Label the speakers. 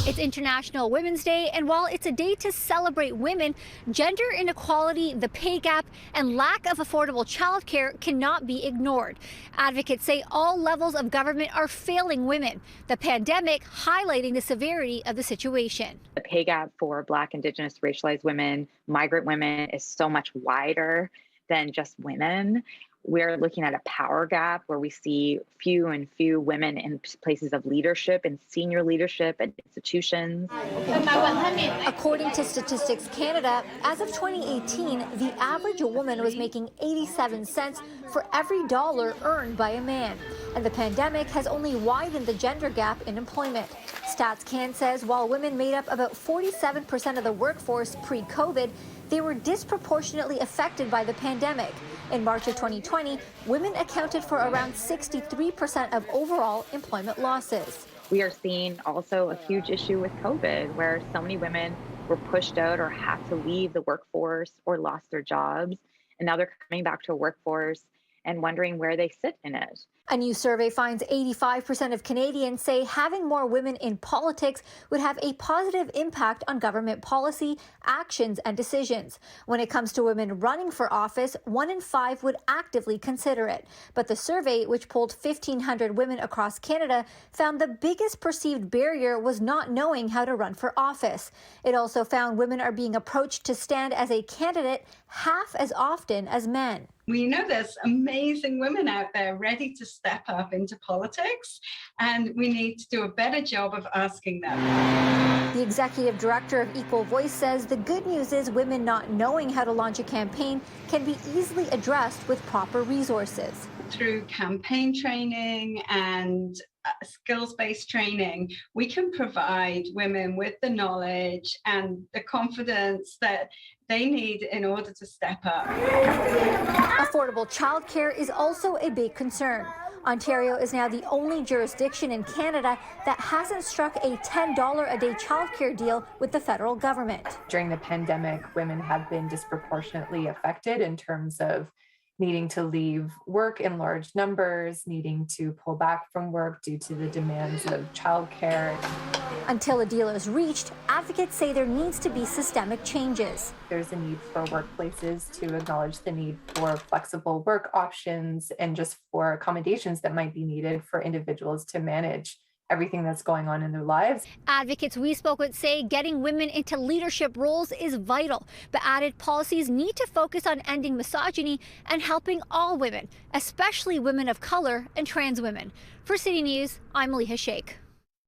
Speaker 1: It's International Women's Day, and while it's a day to celebrate women, gender inequality, the pay gap, and lack of affordable childcare cannot be ignored. Advocates say all levels of government are failing women, the pandemic highlighting the severity of the situation.
Speaker 2: The pay gap for Black, Indigenous, racialized women, migrant women is so much wider than just women. We're looking at a power gap where we see few and few women in places of leadership and senior leadership at institutions.
Speaker 1: According to Statistics Canada, as of 2018, the average woman was making 87 cents for every dollar earned by a man. And the pandemic has only widened the gender gap in employment. Stats Can says while women made up about 47% of the workforce pre-COVID, they were disproportionately affected by the pandemic. In March of 2020, women accounted for around 63% of overall employment losses.
Speaker 2: We are seeing also a huge issue with COVID, where so many women were pushed out or had to leave the workforce or lost their jobs. And now they're coming back to a workforce and wondering where they sit in it.
Speaker 1: A new survey finds 85% of Canadians say having more women in politics would have a positive impact on government policy, actions, and decisions. When it comes to women running for office, 1 in 5 would actively consider it. But the survey, which polled 1,500 women across Canada, found the biggest perceived barrier was not knowing how to run for office. It also found women are being approached to stand as a candidate half as often as men.
Speaker 3: We know there's amazing women out there ready to step up into politics, and we need to do a better job of asking them.
Speaker 1: The executive director of Equal Voice says the good news is women not knowing how to launch a campaign can be easily addressed with proper resources.
Speaker 3: Through campaign training and skills-based training, we can provide women with the knowledge and the confidence that they need in order to step up.
Speaker 1: Affordable childcare is also a big concern. Ontario is now the only jurisdiction in Canada that hasn't struck a $10 a day childcare deal with the federal government.
Speaker 4: During the pandemic, women have been disproportionately affected in terms of needing to leave work in large numbers, needing to pull back from work due to the demands of childcare.
Speaker 1: Until a deal is reached, advocates say there needs to be systemic changes.
Speaker 4: There's a need for workplaces to acknowledge the need for flexible work options and just for accommodations that might be needed for individuals to manage everything that's going on in their lives.
Speaker 1: Advocates we spoke with say getting women into leadership roles is vital, but added policies need to focus on ending misogyny and helping all women, especially women of color and trans women. For City News, I'm Maleeha Sheikh.